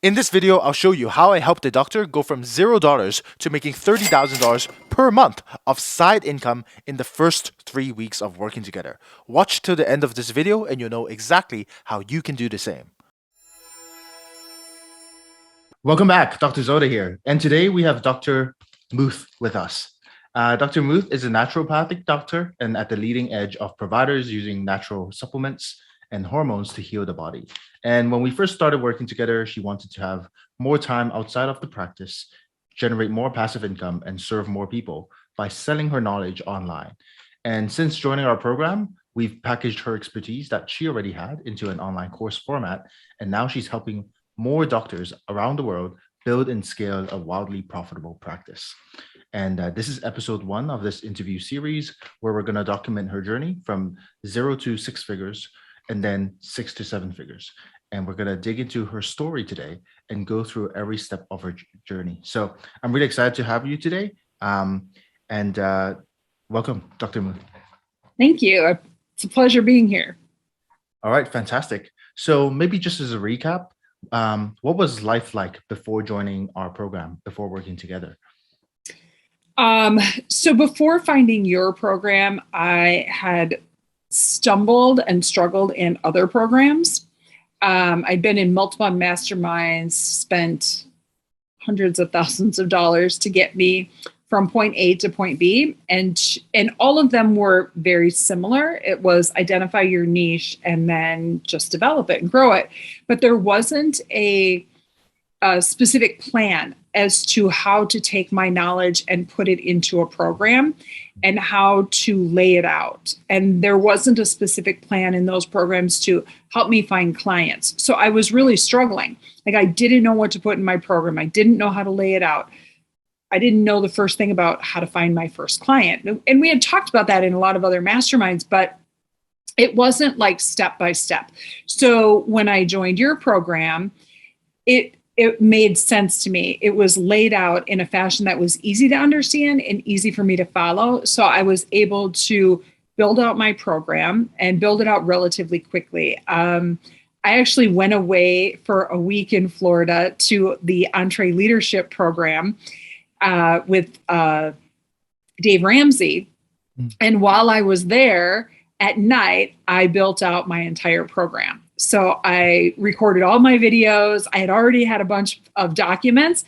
In this video, I'll show you how I helped a doctor go from $0 to making $30,000 per month of side income in the first 3 weeks of working together. Watch till the end of this video and you'll know exactly how you can do the same. Welcome back, Dr. Zoda here. And today we have Dr. Muth with us. Dr. Muth is a naturopathic doctor and at the leading edge of providers using natural supplements and hormones to heal the body. And when we first started working together, she wanted to have more time outside of the practice, generate more passive income, and serve more people by selling her knowledge online. And since joining our program, we've packaged her expertise that she already had into an online course format. And now she's helping more doctors around the world build and scale a wildly profitable practice. And this is episode 1 of this interview series, where we're going to document her journey from 0 to 6 figures and then 6 to 7 figures. And we're going to dig into her story today and go through every step of her journey. So I'm really excited to have you today. Welcome, Dr. Muth. Thank you. It's a pleasure being here. All right, fantastic. So maybe just as a recap, what was life like before joining our program, before working together? So before finding your program, I had stumbled and struggled in other programs. I'd been in multiple masterminds, spent hundreds of thousands of dollars to get me from point A to point B. And all of them were very similar. It was identify your niche and then just develop it and grow it. But there wasn't a specific plan as to how to take my knowledge and put it into a program and how to lay it out. And there wasn't a specific plan in those programs to help me find clients. So I was really struggling. Like, I didn't know what to put in my program. I didn't know how to lay it out. I didn't know the first thing about how to find my first client. And we had talked about that in a lot of other masterminds, but it wasn't like step by step. So when I joined your program, it made sense to me. It was laid out in a fashion that was easy to understand and easy for me to follow. So I was able to build out my program and build it out relatively quickly. I actually went away for a week in Florida to the Entree Leadership Program with Dave Ramsey. And while I was there at night, I built out my entire program. So I recorded all my videos. I had already had a bunch of documents,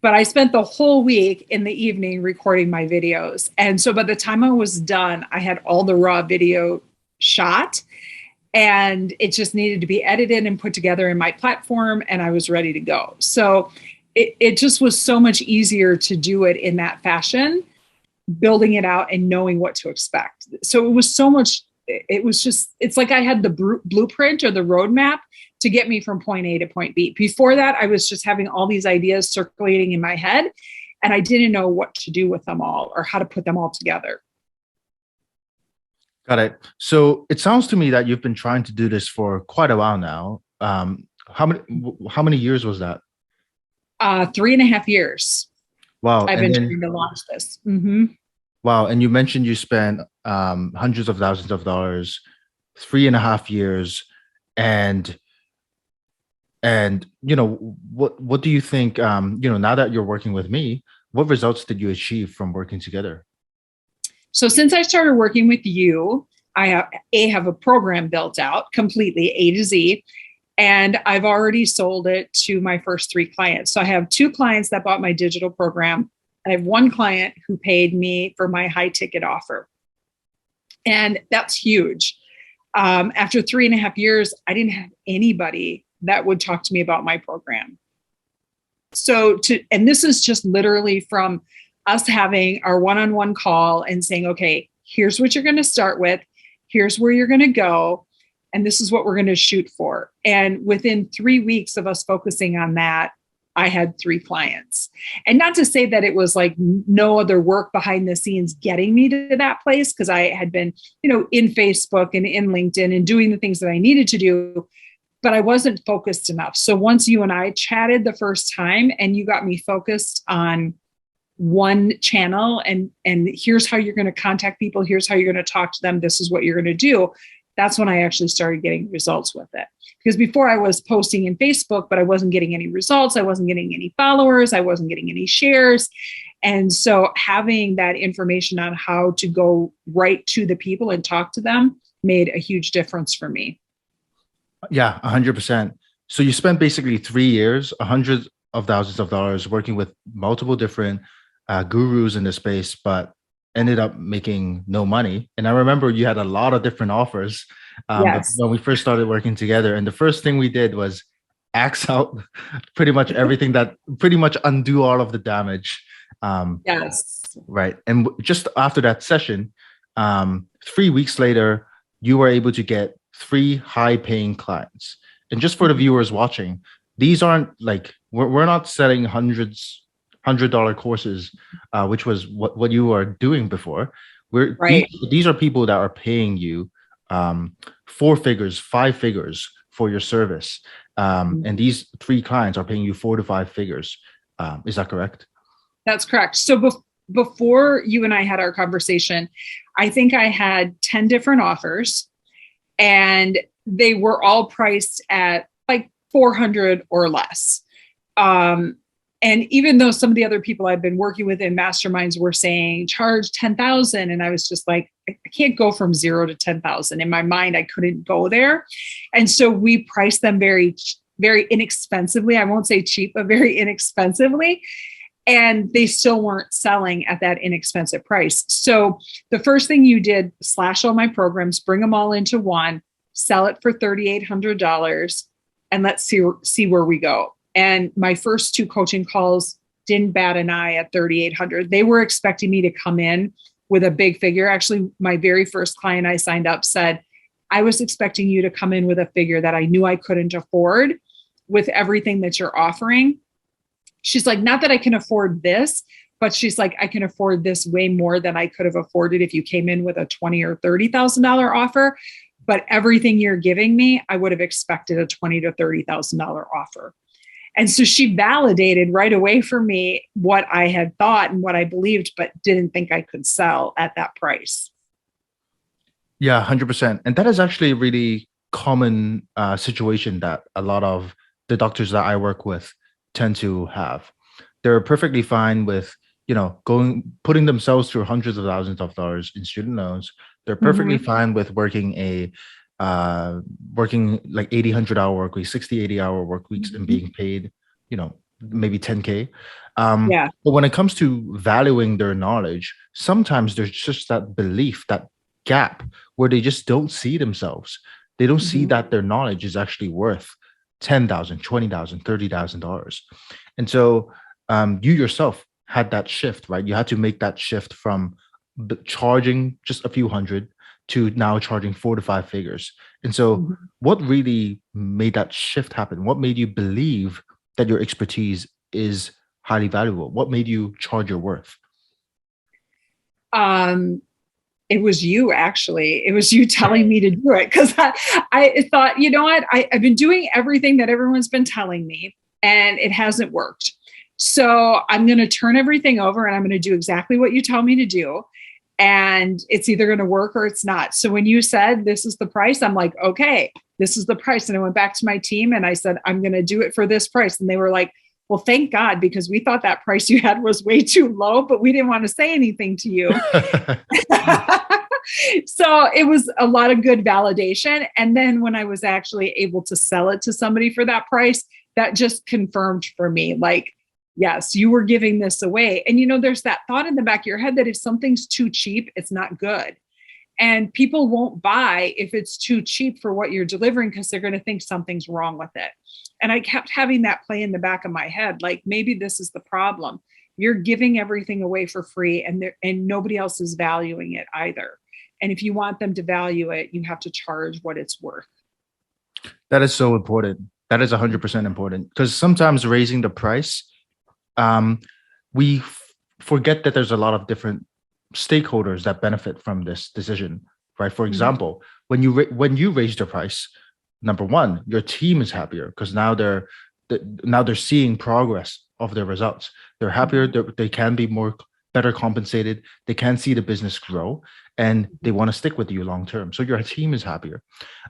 but I spent the whole week in the evening recording my videos. And so by the time I was done, I had all the raw video shot and it just needed to be edited and put together in my platform, and I was ready to go. So it just was so much easier to do it in that fashion, building it out and knowing what to expect. So it was so much. It's like I had the blueprint or the roadmap to get me from point A to point B. Before that, I was just having all these ideas circulating in my head, and I didn't know what to do with them all or how to put them all together. Got it. So it sounds to me that you've been trying to do this for quite a while now. How many years was that? 3.5 years. Wow. I've been trying to launch this. Mm-hmm. Wow. And you mentioned you spent hundreds of thousands of dollars, 3.5 years. And what do you think, now that you're working with me, what results did you achieve from working together? So since I started working with you, I have a program built out completely A to Z. And I've already sold it to my first 3 clients. So I have 2 clients that bought my digital program. I have 1 client who paid me for my high ticket offer. And that's huge. After 3.5 years, I didn't have anybody that would talk to me about my program. And this is just literally from us having our one-on-one call and saying, okay, here's what you're going to start with. Here's where you're going to go. And this is what we're going to shoot for. And within 3 weeks of us focusing on that, I had 3 clients. And not to say that it was like no other work behind the scenes getting me to that place, because I had been, in Facebook and in LinkedIn and doing the things that I needed to do, but I wasn't focused enough. So once you and I chatted the first time and you got me focused on one channel and here's how you're going to contact people, here's how you're going to talk to them, this is what you're going to do. That's when I actually started getting results with it. because before I was posting in Facebook, but I wasn't getting any results. I wasn't getting any followers. I wasn't getting any shares. And so having that information on how to go right to the people and talk to them made a huge difference for me. Yeah, 100%. So you spent basically 3 years, hundreds of thousands of dollars working with multiple different gurus in the space, but ended up making no money. And I remember you had a lot of different offers Yes. when we first started working together. And the first thing we did was axe out pretty much everything that pretty much undo all of the damage. Yes. Right. And just after that session, 3 weeks later, you were able to get three high paying clients. And just for the viewers watching, these aren't like, we're not selling $100 courses, which was what you were doing before. Right. These are people that are paying you 4 figures, 5 figures for your service. And these three clients are paying you 4 to 5 figures. Is that correct? That's correct. So before you and I had our conversation, I think I had 10 different offers, and they were all priced at like 400 or less. And even though some of the other people I've been working with in masterminds were saying charge 10,000, and I was just like, I can't go from 0 to 10,000. In my mind, I couldn't go there. And so we priced them very, very inexpensively. I won't say cheap, but very inexpensively. And they still weren't selling at that inexpensive price. So the first thing you did, slash all my programs, bring them all into one, sell it for $3,800, and let's see where we go. And my first two coaching calls didn't bat an eye at 3,800. They were expecting me to come in with a big figure. Actually, my very first client I signed up said, I was expecting you to come in with a figure that I knew I couldn't afford with everything that you're offering. She's like, not that I can afford this, but she's like, I can afford this way more than I could have afforded if you came in with a $20,000 or $30,000 offer. But everything you're giving me, I would have expected a $20,000 to $30,000 offer. And so she validated right away for me what I had thought and what I believed, but didn't think I could sell at that price. Yeah, 100%. And that is actually a really common situation that a lot of the doctors that I work with tend to have. They're perfectly fine with, putting themselves through hundreds of thousands of dollars in student loans. They're perfectly fine with working like 80, 100-hour work weeks, 60, 80-hour work weeks and being paid, maybe 10K. Yeah. But when it comes to valuing their knowledge, sometimes there's just that belief, that gap where they just don't see themselves. They don't see that their knowledge is actually worth $10,000, $20,000, $30,000. And so you yourself had that shift, right? You had to make that shift from charging just a few hundred to now charging 4 to 5 figures. And so what really made that shift happen? What made you believe that your expertise is highly valuable? What made you charge your worth? It was you, actually. It was you telling me to do it, because I thought, you know what? I've been doing everything that everyone's been telling me, and it hasn't worked. So I'm going to turn everything over, and I'm going to do exactly what you tell me to do. And it's either going to work or it's not. So when you said this is the price, I'm like, okay, this is the price. And I went back to my team and I said, I'm going to do it for this price. And they were like, well, thank God, because we thought that price you had was way too low, but we didn't want to say anything to you. So it was a lot of good validation. And then when I was actually able to sell it to somebody for that price, that just confirmed for me, like, yes, you were giving this away. And, there's that thought in the back of your head that if something's too cheap, it's not good. And people won't buy if it's too cheap for what you're delivering, because they're going to think something's wrong with it. And I kept having that play in the back of my head, like, maybe this is the problem. You're giving everything away for free, and nobody else is valuing it either. And if you want them to value it, you have to charge what it's worth. That is so important. That is 100% important, because sometimes raising the price, we forget that there's a lot of different stakeholders that benefit from this decision, right? For example, when you raise the price, number one, your team is happier because now they're seeing progress of their results. They're happier. They can be better compensated. They can see the business grow, and they want to stick with you long term. So your team is happier.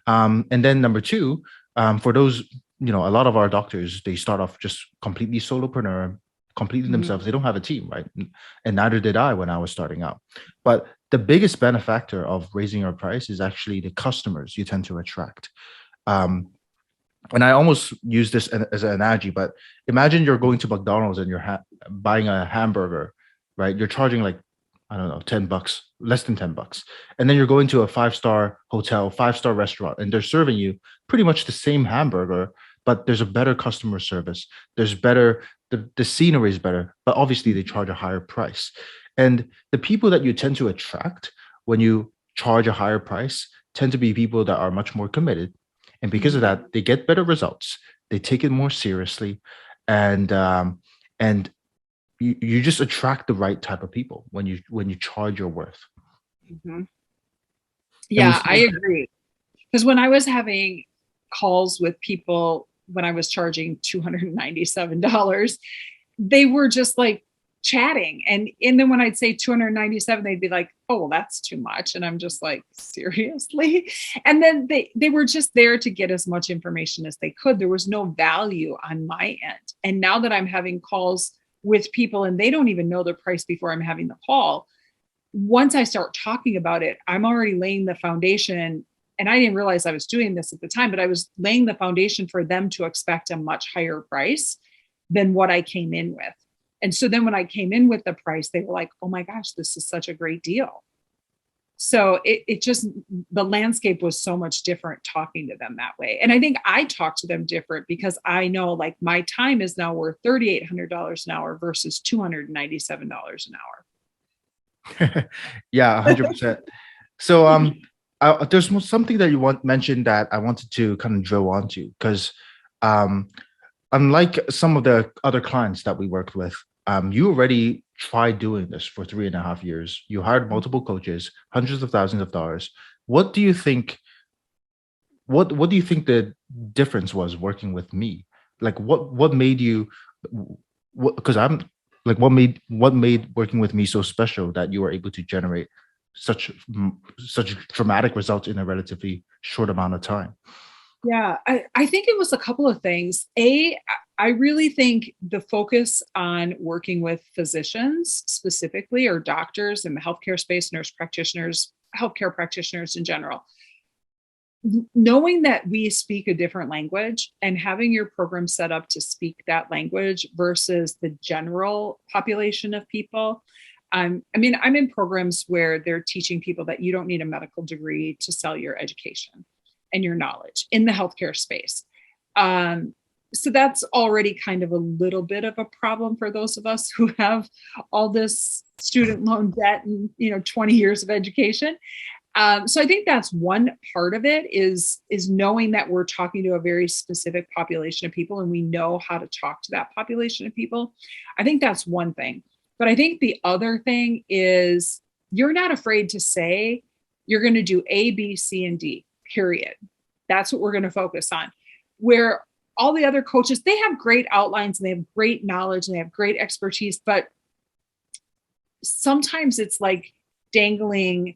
And then number two, For those, a lot of our doctors, they start off just completely solopreneur, completely Mhm. themselves. They don't have a team, right? And neither did I when I was starting out. But the biggest benefactor of raising your price is actually the customers you tend to attract. Um, and I almost use this as an analogy, but imagine you're going to McDonald's and you're buying a hamburger, right? You're charging like, I don't know, $10, less than $10. And then you're going to a five-star hotel, five-star restaurant, and they're serving you pretty much the same hamburger, but there's a better customer service. There's better, the scenery is better, but obviously they charge a higher price. And the people that you tend to attract when you charge a higher price tend to be people that are much more committed, and because of Mhm. that, they get better results. They take it more seriously, and and you just attract the right type of people when you charge your worth. Mhm. And we Yeah, I see, agree. Because when I was having calls with people when I was charging $297, they were just like chatting. And then when I'd say 297, they'd be like, oh, well, that's too much. And I'm just like, seriously? And then they were just there to get as much information as they could. There was no value on my end. And now that I'm having calls with people and they don't even know the price before I'm having the call, once I start talking about it, I'm already laying the foundation. And I didn't realize I was doing this at the time, but I was laying the foundation for them to expect a much higher price than what I came in with. And so then when I came in with the price, they were like, oh my gosh, this is such a great deal. So it just, the landscape was so much different talking to them that way. And I think I talk to them different because I know like my time is now worth $3,800 an hour versus $297 an hour. yeah, 100%. So, there's something that you mentioned that I wanted to kind of drill onto because, um, unlike some of the other clients that we worked with, you already tried doing this for 3.5 years. You hired multiple coaches, hundreds of thousands of dollars. What do you think? What do you think the difference was working with me? Like, what made you? What, because I'm like, what made working with me so special that you were able to generate such dramatic results in a relatively short amount of time? Yeah, I think it was a couple of things. I really think the focus on working with physicians specifically, or doctors in the healthcare space, nurse practitioners, healthcare practitioners in general, knowing that we speak a different language and having your program set up to speak that language versus the general population of people. I mean, I'm in programs where they're teaching people that you don't need a medical degree to sell your education and your knowledge in the healthcare space. Um, so that's already kind of a little bit of a problem for those of us who have all this student loan debt and 20 years of education. So I think that's one part of it is knowing that we're talking to a very specific population of people and we know how to talk to that population of people. I think that's one thing. But I think the other thing is you're not afraid to say you're going to do A, B, C, and D, period. That's what we're going to focus on. Where all the other coaches, they have great outlines and they have great knowledge and they have great expertise, but sometimes it's like dangling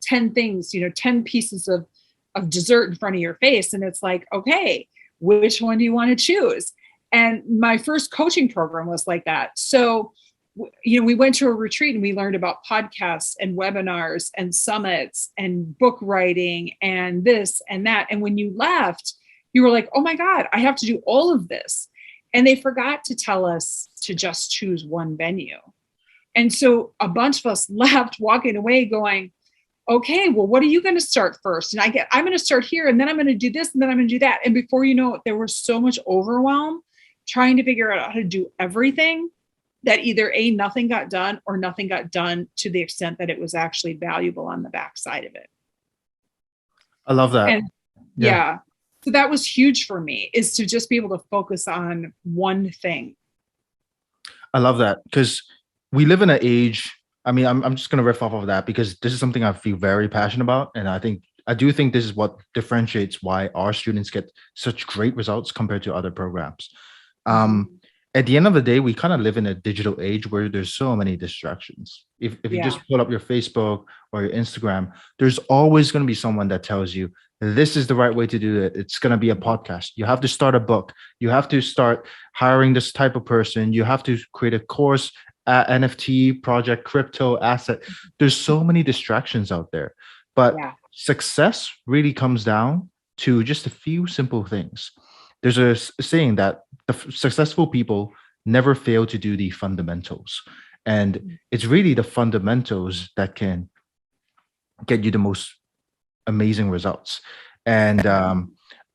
10 things, 10 pieces of dessert in front of your face. And it's like, okay, which one do you want to choose? And my first coaching program was like that. So, we went to a retreat and we learned about podcasts and webinars and summits and book writing and this and that. And when you left, you were like, oh my God, I have to do all of this. And they forgot to tell us to just choose one venue. And so a bunch of us left walking away going, okay, well, what are you going to start first? And I'm going to start here and then I'm going to do this and then I'm going to do that. And before you know it, there was so much overwhelm trying to figure out how to do everything that either nothing got done or nothing got done to the extent that it was actually valuable on the backside of it. I love that. And Yeah, yeah, so that was huge for me, is to just be able to focus on one thing. I love that because we live in an age. I mean, I'm just gonna riff off of that because this is something I feel very passionate about, and I do think this is what differentiates why our students get such great results compared to other programs. Um, Mhm. at the end of the day, we kind of live in a digital age where there's so many distractions. If you Yeah. just pull up your Facebook or your Instagram, there's always going to be someone that tells you this is the right way to do it. It's going to be a podcast. You have to start a book. You have to start hiring this type of person. You have to create a course, NFT project, crypto asset. There's so many distractions out there. But Yeah. success really comes down to just a few simple things. There's a saying that successful people never fail to do the fundamentals. And it's really the fundamentals that can get you the most amazing results. And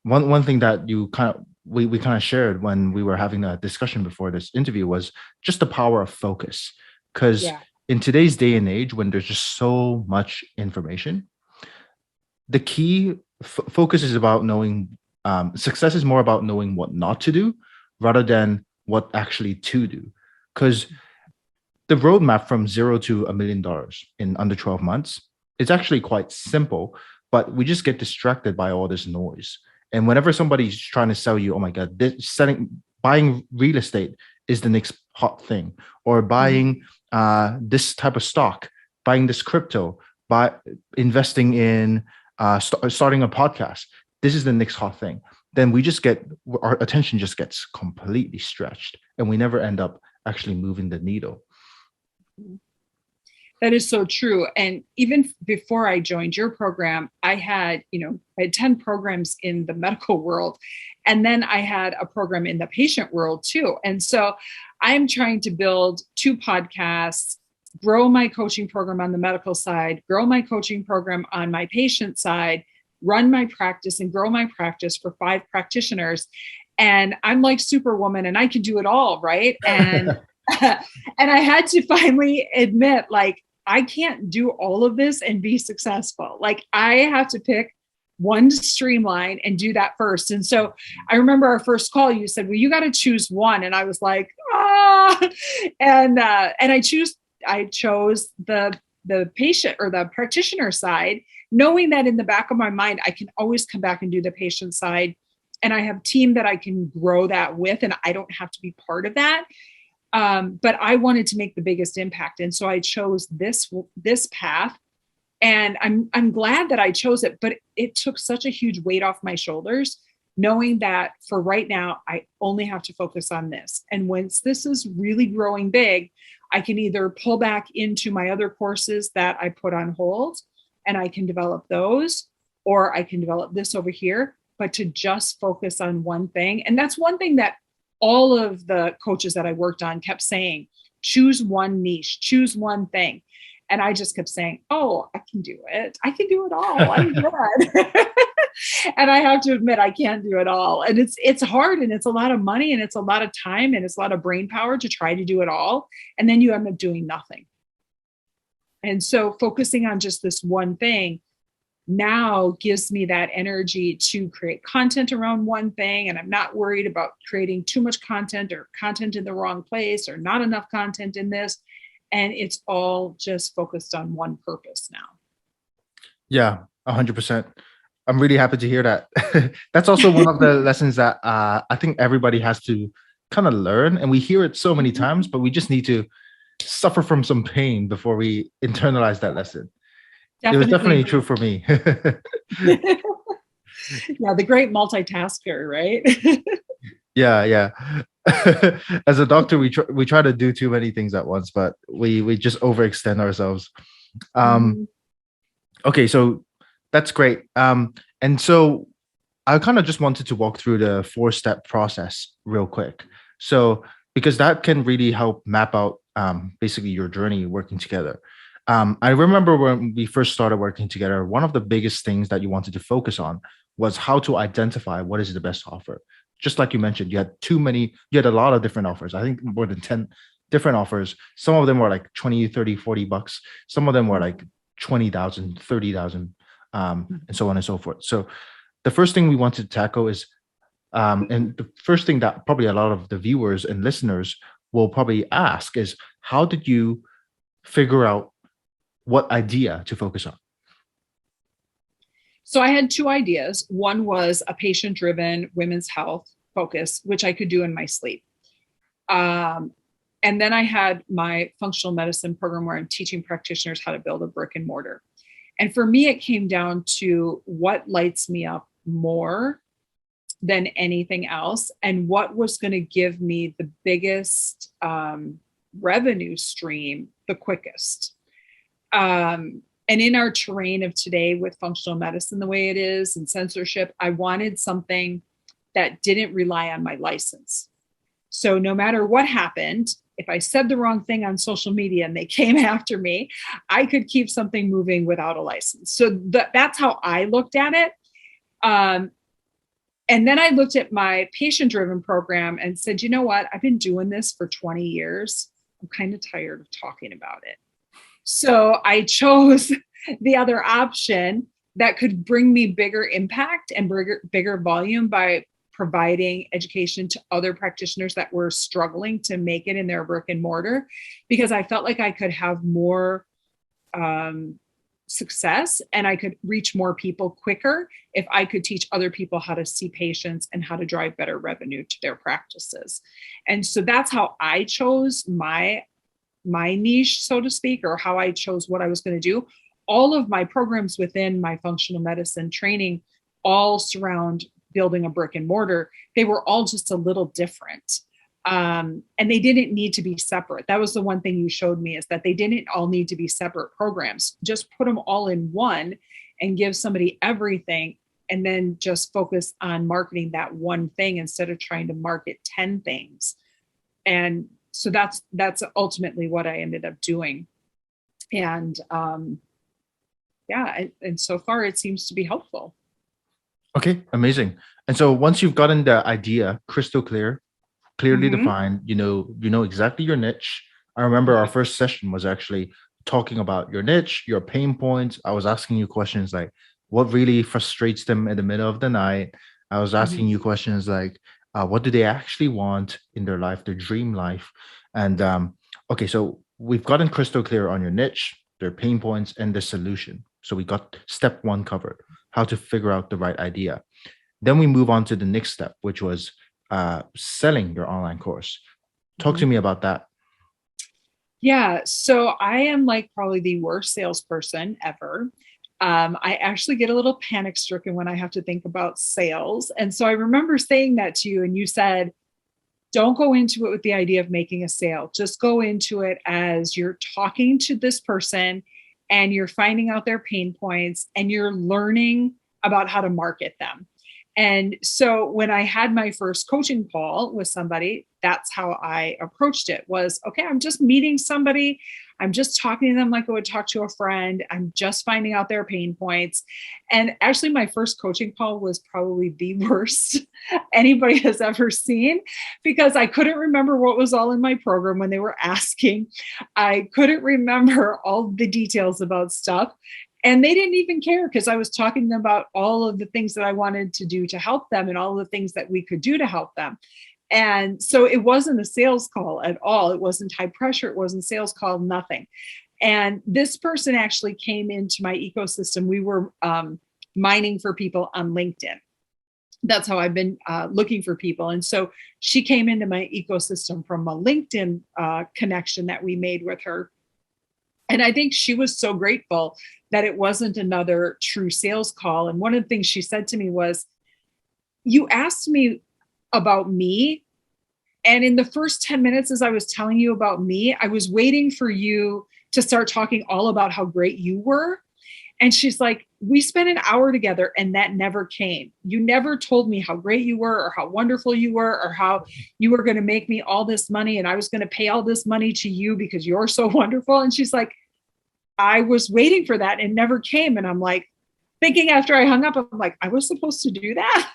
one thing that you kind of we kind of shared when we were having a discussion before this interview was just the power of focus. Because Yeah. in today's day and age, when there's just so much information, the key focus is about knowing success is more about knowing what not to do rather than what actually to do. Because the roadmap from zero to $1 million in under 12 months is actually quite simple, but we just get distracted by all this noise. And whenever somebody's trying to sell you, oh my God, buying real estate is the next hot thing, or buying this type of stock, buying this crypto, by investing in starting a podcast, this is the next hot thing. Then our attention just gets completely stretched, and we never end up actually moving the needle. That is so true. And even before I joined your program, I had 10 programs in the medical world. And then I had a program in the patient world too. And so I'm trying to build 2 podcasts, grow my coaching program on the medical side, grow my coaching program on my patient side, run my practice and grow my practice for 5 practitioners. And I'm like Superwoman and I can do it all, right? And and I had to finally admit, like, I can't do all of this and be successful. Like, I have to pick one to streamline and do that first. And so I remember our first call, you said, well, you got to choose one. And I was like, and I chose the patient or the practitioner side, knowing that in the back of my mind, I can always come back and do the patient side. And I have a team that I can grow that with, and I don't have to be part of that. But I wanted to make the biggest impact. And so I chose this path, and I'm glad that I chose it, but it took such a huge weight off my shoulders, knowing that for right now, I only have to focus on this. And once this is really growing big, I can either pull back into my other courses that I put on hold and I can develop those, or I can develop this over here, but to just focus on one thing. And that's one thing that all of the coaches that I worked on kept saying, choose one niche, choose one thing. And I just kept saying, oh, I can do it. I can do it all. I'm good. And I have to admit, I can't do it all. And it's hard, and it's a lot of money, and it's a lot of time, and it's a lot of brain power to try to do it all. And then you end up doing nothing. And so focusing on just this one thing now gives me that energy to create content around one thing. And I'm not worried about creating too much content or content in the wrong place or not enough content in this. And it's all just focused on one purpose now. Yeah, 100%. I'm really happy to hear that. That's also one of the lessons that I think everybody has to kind of learn. And we hear it so many times, but we just need to suffer from some pain before we internalize that lesson. It was definitely true for me. Yeah, the great multitasker, right? Yeah. As a doctor, we try to do too many things at once, but we just overextend ourselves. Okay, so that's great. And so I kind of just wanted to walk through the 4-step process real quick. So because that can really help map out basically your journey working together. I remember when we first started working together, one of the biggest things that you wanted to focus on was how to identify what is the best offer. Just like you mentioned, you had a lot of different offers. I think more than 10 different offers. Some of them were like 20, 30, $40. Some of them were like 20,000, 30,000, and so on and so forth. So the first thing we wanted to tackle is, and the first thing that probably a lot of the viewers and listeners will probably ask is, how did you figure out what idea to focus on? So I had 2 ideas. One was a patient-driven women's health focus, which I could do in my sleep. Um, and then I had my functional medicine program where I'm teaching practitioners how to build a brick and mortar. And for me, it came down to what lights me up more than anything else and what was going to give me the biggest revenue stream the quickest. And in our terrain of today with functional medicine the way it is and censorship, I wanted something that didn't rely on my license. So no matter what happened, if I said the wrong thing on social media and they came after me, I could keep something moving without a license. So that's how I looked at it. And then I looked at my patient driven program and said, you know what? I've been doing this for 20 years. I'm kind of tired of talking about it. So I chose the other option that could bring me bigger impact and bigger volume by providing education to other practitioners that were struggling to make it in their brick and mortar, because I felt like I could have more success and I could reach more people quicker if I could teach other people how to see patients and how to drive better revenue to their practices. And so that's how I chose my niche, so to speak, or how I chose what I was going to do. All of my programs within my functional medicine training all surround building a brick and mortar. They were all just a little different. And they didn't need to be separate. That was the one thing you showed me, is that they didn't all need to be separate programs. Just put them all in one and give somebody everything, and then just focus on marketing that one thing instead of trying to market 10 things. And so that's ultimately what I ended up doing. And and so far it seems to be helpful. Okay, amazing. And so once you've gotten the idea crystal clear, clearly Mm-hmm. defined, you know exactly your niche. I remember our first session was actually talking about your niche, your pain points. I was asking you questions like what really frustrates them in the middle of the night. I was Mm-hmm. asking you questions like what do they actually want in their life, their dream life. And okay, so we've gotten crystal clear on your niche, their pain points, and the solution. So we got step one covered, how to figure out the right idea. Then we move on to the next step, which was selling your online course. Talk Mm-hmm. to me about that. Yeah, so I am like probably the worst salesperson ever. I actually get a little panic stricken when I have to think about sales. And so I remember saying that to you, and you said, don't go into it with the idea of making a sale. Just go into it as you're talking to this person and you're finding out their pain points and you're learning about how to market them. And so when I had my first coaching call with somebody, that's how I approached it. Was, okay, I'm just meeting somebody. I'm just talking to them like I would talk to a friend. I'm just finding out their pain points. And actually, my first coaching call was probably the worst anybody has ever seen, because I couldn't remember what was all in my program when they were asking. I couldn't remember all the details about stuff. And they didn't even care, because I was talking to them about all of the things that I wanted to do to help them and all the things that we could do to help them. And so it wasn't a sales call at all. It wasn't high pressure. It wasn't sales call, nothing. And this person actually came into my ecosystem. We were mining for people on LinkedIn. That's how I've been looking for people. And so she came into my ecosystem from a LinkedIn connection that we made with her. And I think she was so grateful that it wasn't another true sales call. And one of the things she said to me was, you asked me about me. And in the first 10 minutes, as I was telling you about me, I was waiting for you to start talking all about how great you were. And she's like, we spent an hour together and that never came. You never told me how great you were or how wonderful you were or how you were going to make me all this money and I was going to pay all this money to you because you're so wonderful. And she's like, I was waiting for that and never came. And I'm like, thinking after I hung up, I'm like, I was supposed to do that.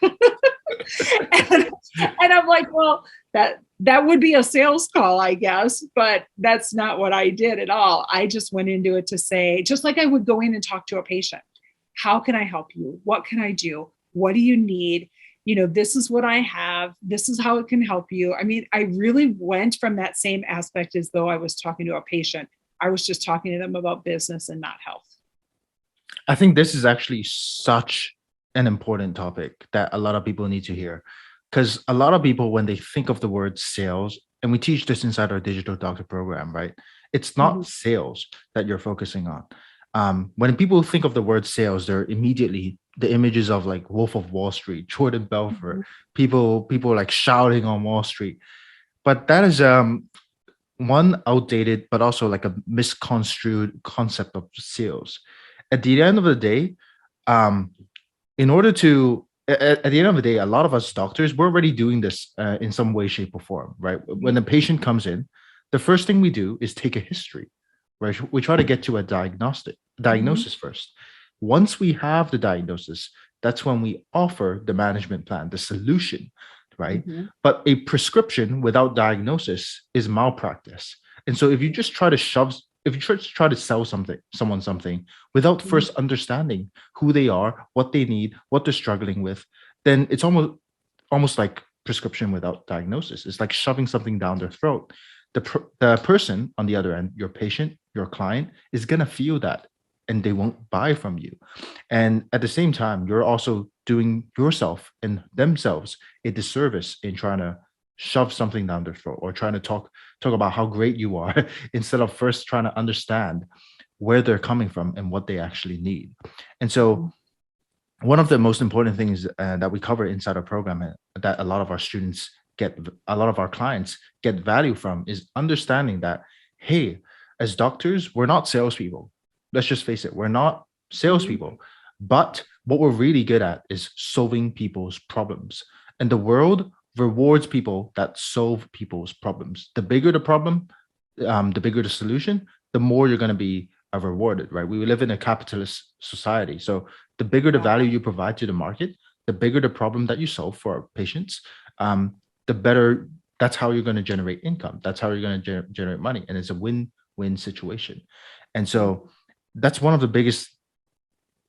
and I'm like, well, that would be a sales call, I guess, but that's not what I did at all. I just went into it to say, just like I would go in and talk to a patient, how can I help you? What can I do? What do you need? You know, this is what I have. This is how it can help you. I mean, I really went from that same aspect as though I was talking to a patient. I was just talking to them about business and not health. I think this is actually such an important topic that a lot of people need to hear, because a lot of people, when they think of the word sales, and we teach this inside our digital doctor program, right? It's Mhm. not sales that you're focusing on. When people think of the word sales, they're immediately the images of like Wolf of Wall Street, Jordan Belfort, Mhm. people like shouting on Wall Street. But that is one outdated, but also like a misconstrued concept of sales. At the end of the day, um, in order to at the end of the day, a lot of us doctors, we're already doing this in some way, shape, or form, right? When Mhm. a patient comes in, the first thing we do is take a history, right? We try to get to a Mhm. diagnosis first. Once we have the diagnosis, that's when we offer the management plan, the solution, right? Mhm. But a prescription without diagnosis is malpractice. And so if you just try to shove, if you just try to sell someone something without Mhm. first understanding who they are, what they need, what they're struggling with, then it's almost like prescription without diagnosis. It's like shoving something down their throat. The person on the other end, your patient, your client, is gonna feel that, and they won't buy from you. And at the same time, you're also doing yourself and themselves a disservice in trying to shove something down their throat or trying to talk about how great you are instead of first trying to understand where they're coming from and what they actually need. And so Mhm. one of the most important things that we cover inside our program that a lot of our students get, a lot of our clients get value from, is understanding that, hey, as doctors, we're not salespeople. Let's just face it, we're not Mhm. salespeople. But what we're really good at is solving people's problems. And the world rewards people that solve people's problems. The bigger the problem, the bigger the solution, the more you're going to be rewarded, right? We live in a capitalist society. So the bigger the Yeah. value you provide to the market, the bigger the problem that you solve for our patients, the better. That's how you're going to generate income. That's how you're going to generate money, and it's a win-win situation. And so that's one of the biggest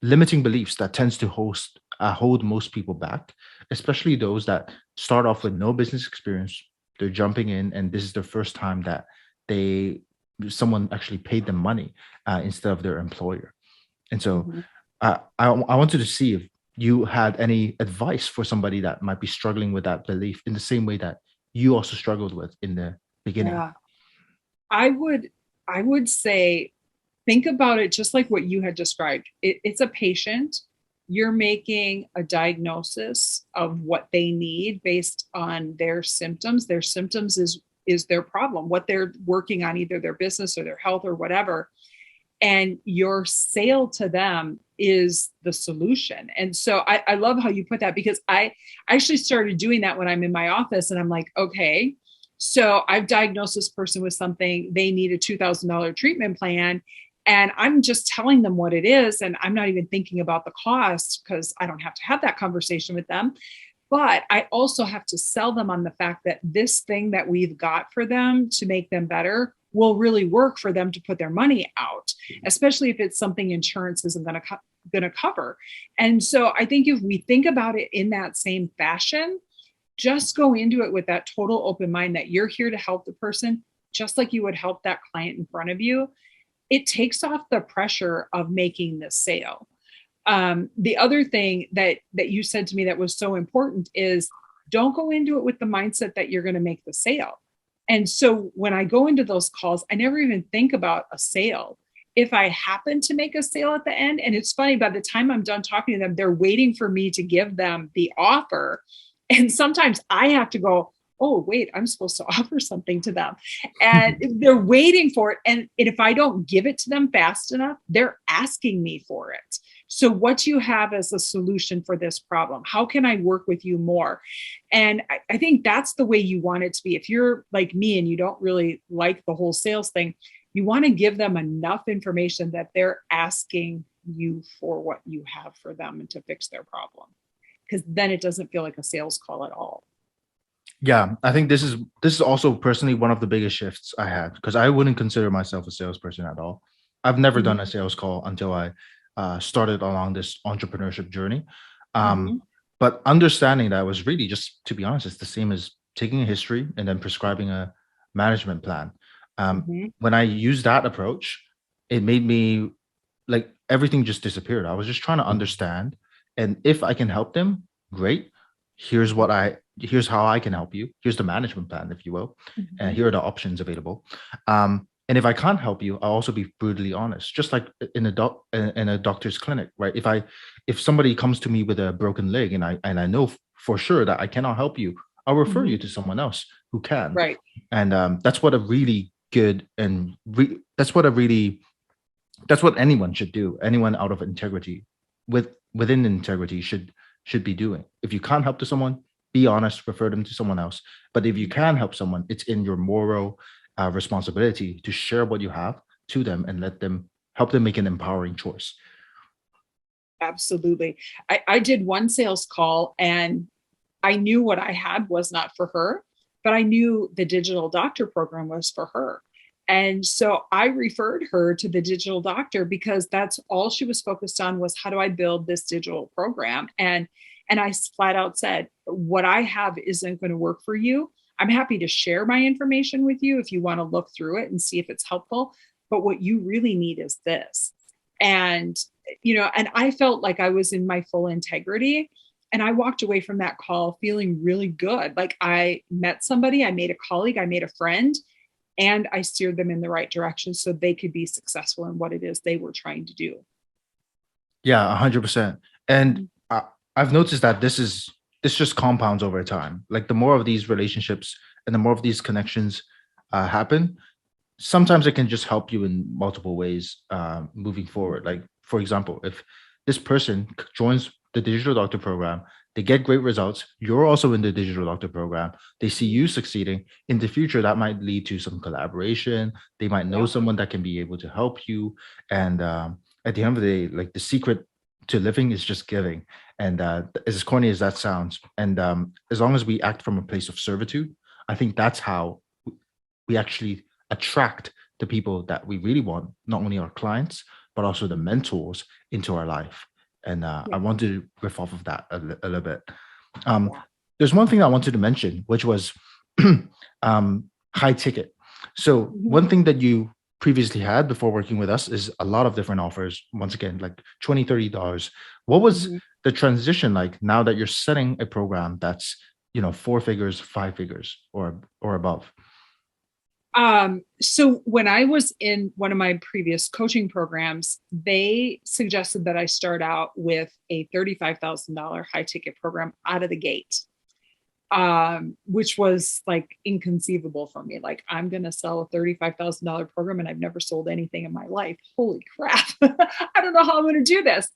limiting beliefs that tends to hold most people back, especially those that start off with no business experience. They're jumping in, and this is their first time that they someone actually paid them money instead of their employer. And so Mhm. I wanted to see if you had any advice for somebody that might be struggling with that belief in the same way that you also struggled with in the beginning. Yeah. I would I would say think about it just like what you had described. It's a patient. You're making a diagnosis of what they need based on their symptoms. Their symptoms is their problem, what they're working on, either their business or their health or whatever. And your sale to them is the solution. And so I love how you put that, because I actually started doing that when I'm in my office and I'm like, okay, so I've diagnosed this person with something, they need a $2,000 treatment plan. And I'm just telling them what it is. And I'm not even thinking about the cost because I don't have to have that conversation with them. But I also have to sell them on the fact that this thing that we've got for them to make them better will really work for them to put their money out, especially if it's something insurance isn't going to cover. And so I think if we think about it in that same fashion, just go into it with that total open mind that you're here to help the person just like you would help that client in front of you. It takes off the pressure of making the sale. The other thing that you said to me that was so important is don't go into it with the mindset that you're going to make the sale. And so when I go into those calls, I never even think about a sale. If I happen to make a sale at the end, and it's funny, by the time I'm done talking to them, they're waiting for me to give them the offer. And sometimes I have to go, oh, wait, I'm supposed to offer something to them. And they're waiting for it. And if I don't give it to them fast enough, they're asking me for it. So, what do you have as a solution for this problem? How can I work with you more? And I think that's the way you want it to be. If you're like me and you don't really like the whole sales thing, you want to give them enough information that they're asking you for what you have for them and to fix their problem. Because then it doesn't feel like a sales call at all. Yeah, I think this is also personally one of the biggest shifts I had, because I wouldn't consider myself a salesperson at all. I've never done Mhm. a sales call until I started along this entrepreneurship journey. Mhm. But understanding that was really just, to be honest, it's the same as taking a history and then prescribing a management plan. Mhm. When I used that approach, it made me like everything just disappeared. I was just trying to understand, and if I can help them, great. Here's what Mhm. here's how I can help you. Here's the management plan, if you will, and Mhm. here are the options available. And if I can't help you, I'll also be brutally honest, just like in a doctor's clinic, right? If somebody comes to me with a broken leg and I know for sure that I cannot help you, I'll refer you Mhm. to someone else who can. Right. And that's what a really good that's what a really that's what anyone should do. Anyone out of integrity, within integrity, should be doing. If you can't help to someone, be honest, refer them to someone else. But if you can help someone, it's in your moral responsibility to share what you have to them and let them help them make an empowering choice. Absolutely. I did one sales call and I knew what I had was not for her, but I knew the digital doctor program was for her. And so I referred her to the digital doctor because that's all she was focused on was how do I build this digital program? And I flat out said, what I have isn't going to work for you. I'm happy to share my information with you if you want to look through it and see if it's helpful. But what you really need is this. And, and I felt like I was in my full integrity. And I walked away from that call feeling really good. Like I met somebody, I made a colleague, I made a friend, and I steered them in the right direction so they could be successful in what it is they were trying to do. Yeah, 100%. And Mhm. I've noticed that this just compounds over time. Like the more of these relationships and the more of these connections happen, sometimes it can just help you in multiple ways moving forward. Like, for example, if this person joins the digital doctor program, they get great results. You're also in the digital doctor program. They see you succeeding in the future. That might lead to some collaboration. They might know Yeah. someone that can be able to help you. And at the end of the day, like the secret to living is just giving. And as corny as that sounds, and as long as we act from a place of servitude, I think that's how we actually attract the people that we really want, not only our clients, but also the mentors into our life. And I Yeah. want to riff off of that a little bit. Um, Yeah. there's one thing I wanted to mention, which was high ticket. So Mhm. one thing that you previously had before working with us is a lot of different offers. Once again, like 20, $30. What was Mhm. the transition like now that you're setting a program that's, four figures, five figures or above? So when I was in one of my previous coaching programs, they suggested that I start out with a $35,000 high ticket program out of the gate, which was like inconceivable for me. Like, I'm going to sell a $35,000 program and I've never sold anything in my life. Holy crap. I don't know how I'm going to do this.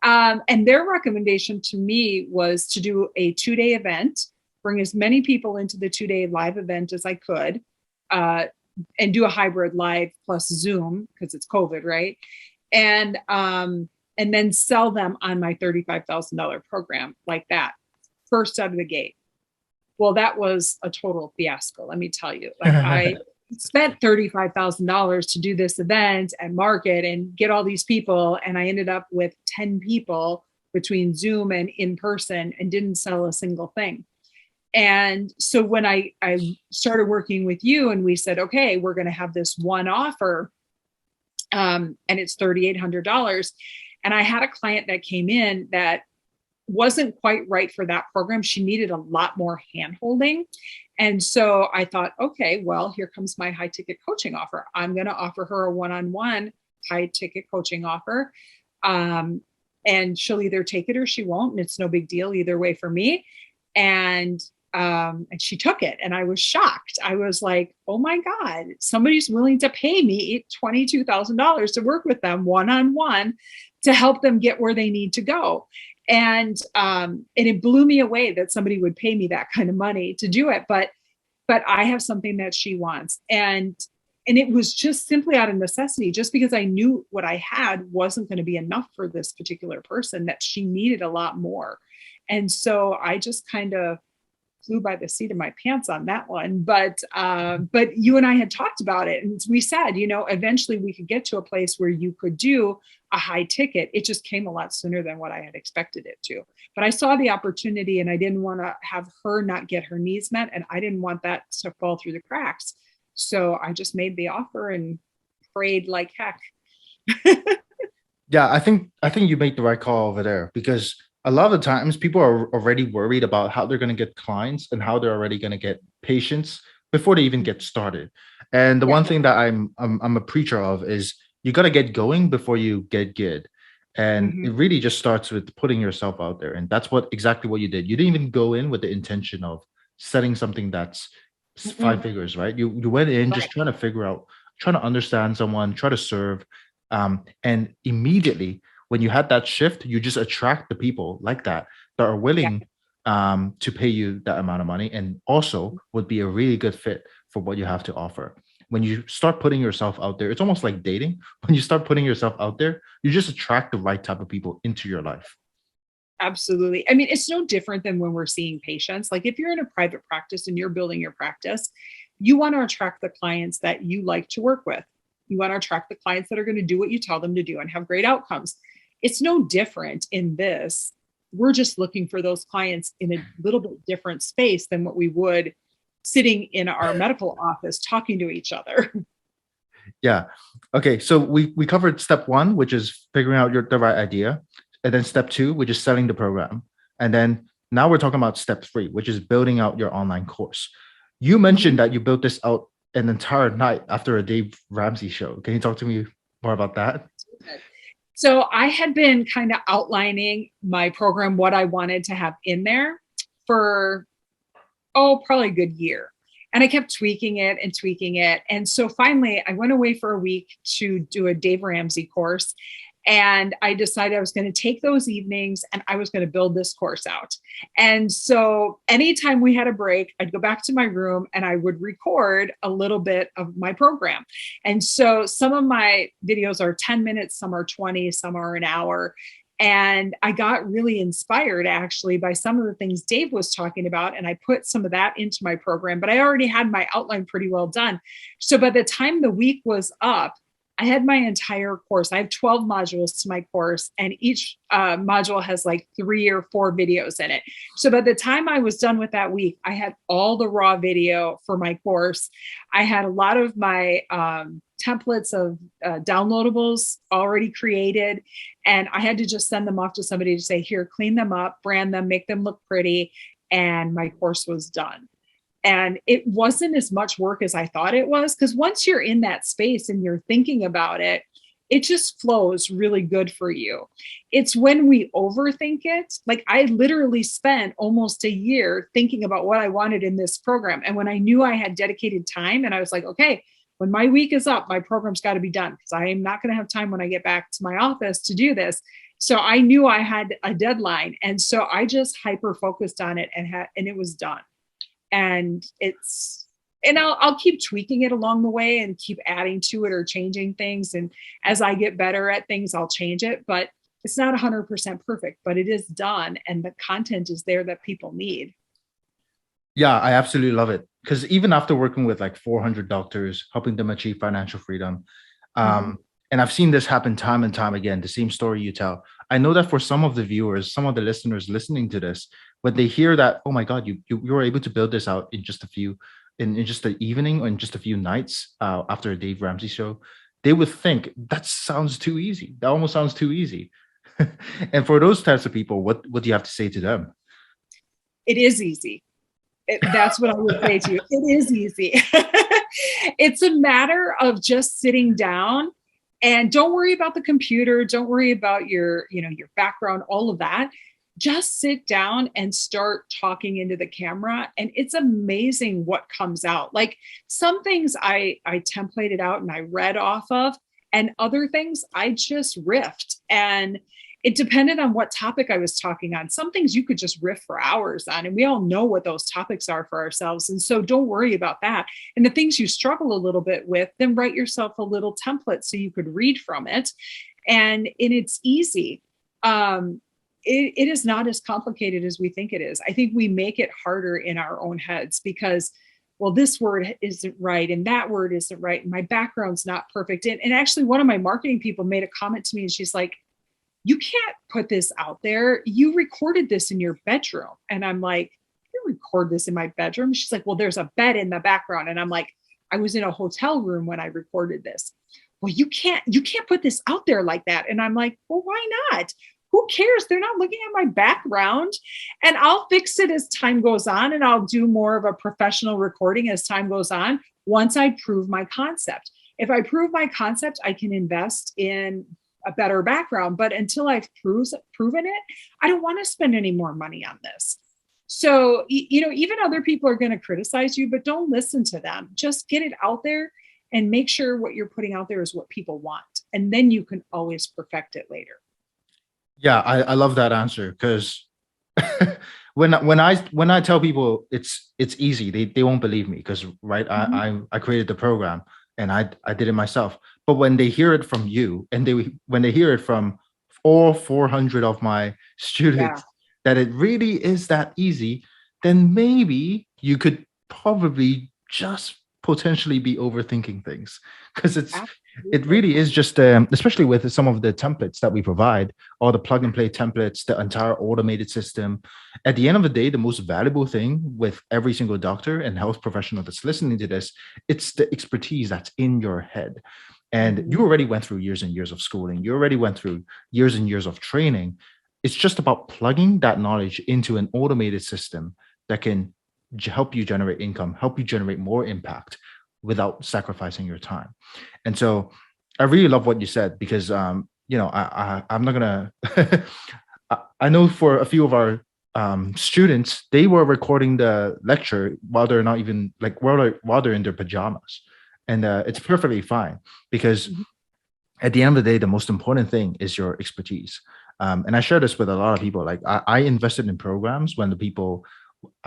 And their recommendation to me was to do a 2 day event, bring as many people into the 2 day live event as I could, uh, and do a hybrid live plus Zoom because it's COVID, right? And then sell them on my $35,000 program like that, first out of the gate. Well, that was a total fiasco, let me tell you. Like, I spent $35,000 to do this event and market and get all these people, and I ended up with 10 people between Zoom and in person and didn't sell a single thing. And so when I started working with you and we said, okay, we're going to have this one offer, and it's $3,800. And I had a client that came in that wasn't quite right for that program. She needed a lot more hand holding. And so I thought, okay, well, here comes my high ticket coaching offer. I'm going to offer her a one on one high ticket coaching offer. Um, and she'll either take it or she won't. And it's no big deal either way for me. And she took it and I was shocked. I was like, oh my God, somebody's willing to pay me $22,000 to work with them one on one to help them get where they need to go. And it blew me away that somebody would pay me that kind of money to do it. But I have something that she wants. And it was just simply out of necessity, just because I knew what I had wasn't going to be enough for this particular person, that she needed a lot more. And so I just kind of flew by the seat of my pants on that one. But you and I had talked about it, and we said, eventually we could get to a place where you could do a high ticket. It just came a lot sooner than what I had expected it to. But I saw the opportunity, and I didn't want to have her not get her needs met, and I didn't want that to fall through the cracks. So I just made the offer and prayed like heck. Yeah, I think you made the right call over there because a lot of the times people are already worried about how they're going to get clients and how they're already going to get patients before they even get started. And the Yeah. one thing that I'm a preacher of is you got to get going before you get good. And Mhm. it really just starts with putting yourself out there. And that's what exactly what you did. You didn't even go in with the intention of setting something that's five Mm-mm. figures, right? You went in Right. just trying to figure out, trying to understand someone, try to serve. And immediately when you had that shift, you just attract the people like that are Yeah. willing to pay you that amount of money and also would be a really good fit for what you have to offer. When you start putting yourself out there, it's almost like dating. When you start putting yourself out there, you just attract the right type of people into your life. Absolutely. I mean, it's no different than when we're seeing patients. Like if you're in a private practice and you're building your practice, you want to attract the clients that you like to work with. You want to attract the clients that are going to do what you tell them to do and have great outcomes. It's no different in this. We're just looking for those clients in a little bit different space than what we would sitting in our medical office talking to each other. Yeah. Okay. So we covered step one, which is figuring out the right idea, and then step two, which is selling the program, and then now we're talking about step three, which is building out your online course. You mentioned Mhm. that you built this out an entire night after a Dave Ramsey show. Can you talk to me more about that? So I had been kind of outlining my program, what I wanted to have in there for, probably a good year. And I kept tweaking it and tweaking it. And so finally, I went away for a week to do a Dave Ramsey course. And I decided I was going to take those evenings and I was going to build this course out. And so anytime we had a break, I'd go back to my room and I would record a little bit of my program. And so some of my videos are 10 minutes, some are 20, some are an hour. And I got really inspired actually by some of the things Dave was talking about. And I put some of that into my program, but I already had my outline pretty well done. So by the time the week was up, I had my entire course. I have 12 modules to my course, and each module has like 3 or 4 videos in it. So by the time I was done with that week, I had all the raw video for my course. I had a lot of my templates of downloadables already created. And I had to just send them off to somebody to say, here, clean them up, brand them, make them look pretty. And my course was done. And it wasn't as much work as I thought it was. Because once you're in that space and you're thinking about it, it just flows really good for you. It's when we overthink it. Like I literally spent almost a year thinking about what I wanted in this program. And when I knew I had dedicated time and I was like, okay, when my week is up, my program's got to be done because I am not going to have time when I get back to my office to do this. So I knew I had a deadline. And so I just hyper focused on it and it was done. And I'll keep tweaking it along the way and keep adding to it or changing things. And as I get better at things, I'll change it. But it's not 100% perfect, but it is done. And the content is there that people need. Yeah, I absolutely love it. Because even after working with like 400 doctors, helping them achieve financial freedom, Mhm. um, and I've seen this happen time and time again, the same story you tell. I know that for some of the viewers, some of the listeners listening to this, when they hear that, oh my God, you were able to build this out in just a few, in just the evening or in just a few nights after a Dave Ramsey show, they would think that sounds too easy. That almost sounds too easy. And for those types of people, what do you have to say to them? It is easy. That's what I would say to you. It is easy. It's a matter of just sitting down and don't worry about the computer. Don't worry about your background, all of that. Just sit down and start talking into the camera. And it's amazing what comes out. Like some things I templated out and I read off of, and other things I just riffed. And it depended on what topic I was talking on. Some things you could just riff for hours on, and we all know what those topics are for ourselves. And so don't worry about that. And the things you struggle a little bit with, then write yourself a little template so you could read from it. And it's easy. It is not as complicated as we think it is. I think we make it harder in our own heads because, well, this word isn't right and that word isn't right. And my background's not perfect. And actually, one of my marketing people made a comment to me and she's like, you can't put this out there. You recorded this in your bedroom. And I'm like, you record this in my bedroom? She's like, well, there's a bed in the background. And I'm like, I was in a hotel room when I recorded this. Well, you can't put this out there like that. And I'm like, well, why not? who cares? They're not looking at my background. And I'll fix it as time goes on, and I'll do more of a professional recording as time goes on once I prove my concept. If I prove my concept, I can invest in a better background. But until I've proven it, I don't want to spend any more money on this. So, even other people are going to criticize you, but don't listen to them. Just get it out there and make sure what you're putting out there is what people want. And then you can always perfect it later. Yeah, I love that answer because when I tell people it's easy, they won't believe me because right, Mhm. I created the program and I did it myself. But when they hear it from you and when they hear it from all 400 of my Yeah, students that it really is that easy, then maybe you could probably just potentially be overthinking things because it absolutely. really is just especially with some of the templates that we provide, all the plug and play templates, the entire automated system. At the end of the day, the most valuable thing with every single doctor and health professional that's listening to this, it's the expertise that's in your head. And you Mhm. already went through years and years of schooling. You already went through years and years of training. It's just about plugging that knowledge into an automated system that can help you generate income, help you generate more impact without sacrificing your time. And so I really love what you said because I'm not gonna I know for a few of our students, they were recording the lecture while they're not even like while they're in their pajamas. And it's perfectly fine because Mhm. at the end of the day, the most important thing is your expertise. And I share this with a lot of people. Like I invested in programs when the people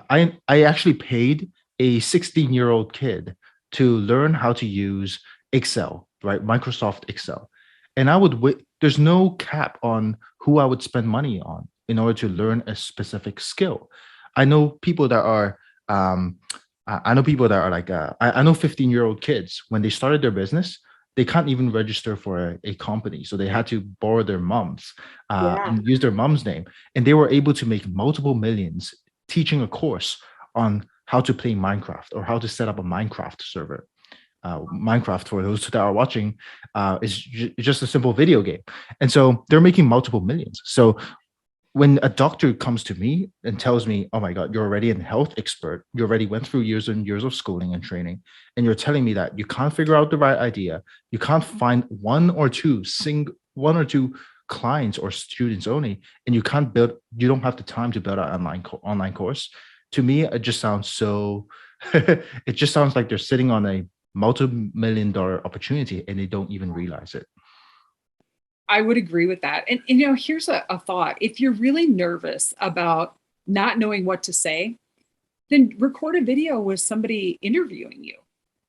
I actually paid a 16-year-old kid to learn how to use Excel, right? Microsoft Excel. And I would wait, there's no cap on who I would spend money on in order to learn a specific skill. I know people that are um I know people that are like I know 15-year-old kids when they started their business, they can't even register for a company. So they had to borrow their mom's Yeah. and use their mom's name. And they were able to make multiple millions teaching a course on how to play Minecraft or how to set up a Minecraft server. Minecraft, for those that are watching, is just a simple video game. And so they're making multiple millions. So when a doctor comes to me and tells me, oh my God, you're already a health expert, you already went through years and years of schooling and training, and you're telling me that you can't figure out the right idea, you can't find one or two clients or students only, and you don't have the time to build an online course. To me, it just sounds so, it just sounds like they're sitting on a multi-million-dollar opportunity and they don't even realize it. I would agree with that. And here's a thought. If you're really nervous about not knowing what to say, then record a video with somebody interviewing you.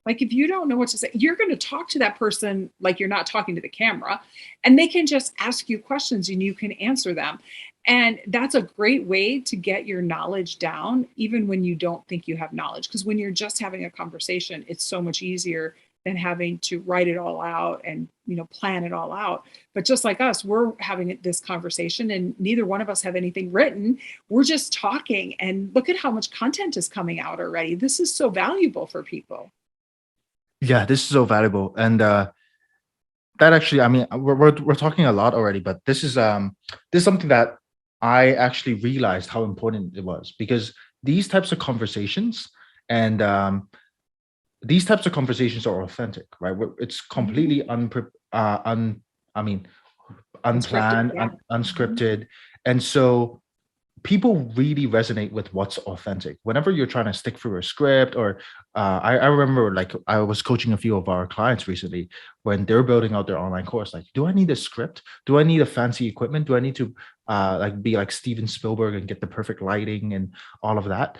Like if you don't know what to say, you're going to talk to that person like you're not talking to the camera, and they can just ask you questions and you can answer them. And that's a great way to get your knowledge down, even when you don't think you have knowledge. Because when you're just having a conversation, it's so much easier than having to write it all out and plan it all out. But just like us, we're having this conversation and neither one of us have anything written. We're just talking, and look at how much content is coming out already. This is so valuable for people. Yeah, this is so valuable. And that actually, I mean, we're talking a lot already, but this is something that I actually realized how important it was because these types of conversations and these types of conversations are authentic, right? It's Mhm. completely I mean, Unscripted, unplanned, yeah. Mhm. unscripted, and so people really resonate with what's authentic. Whenever you're trying to stick through a script, or I remember like I was coaching a few of our clients recently when they're building out their online course. Like, do I need a script? Do I need a fancy equipment? Do I need to like be like Steven Spielberg and get the perfect lighting and all of that?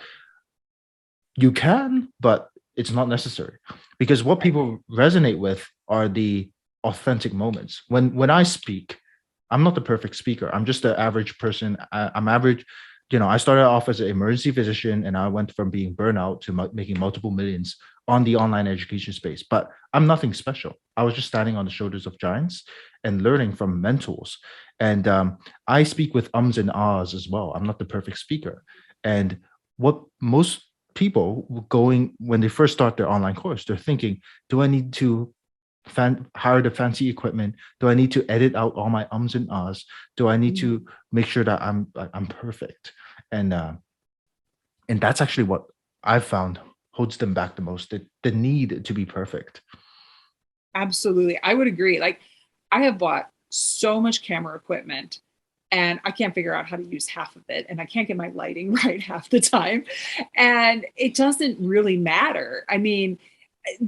You can, but it's not necessary because what Right. people resonate with are the authentic moments. When I speak, I'm not the perfect speaker. I'm just an average person. I'm average. I started off as an emergency physician, and I went from being burnout to making multiple millions on the online education space. But I'm nothing special. I was just standing on the shoulders of giants and learning from mentors. And I speak with ums and ahs as well. I'm not the perfect speaker. And what most people going when they first start their online course, they're thinking, do I need to hire the fancy equipment? Do I need to edit out all my ums and ahs? Do I need to make sure that I'm perfect? And and that's actually what I've found holds them back the most, the need to be perfect. Absolutely. I would agree. Like, I have bought so much camera equipment and I can't figure out how to use half of it. And I can't get my lighting right half the time. And it doesn't really matter. I mean,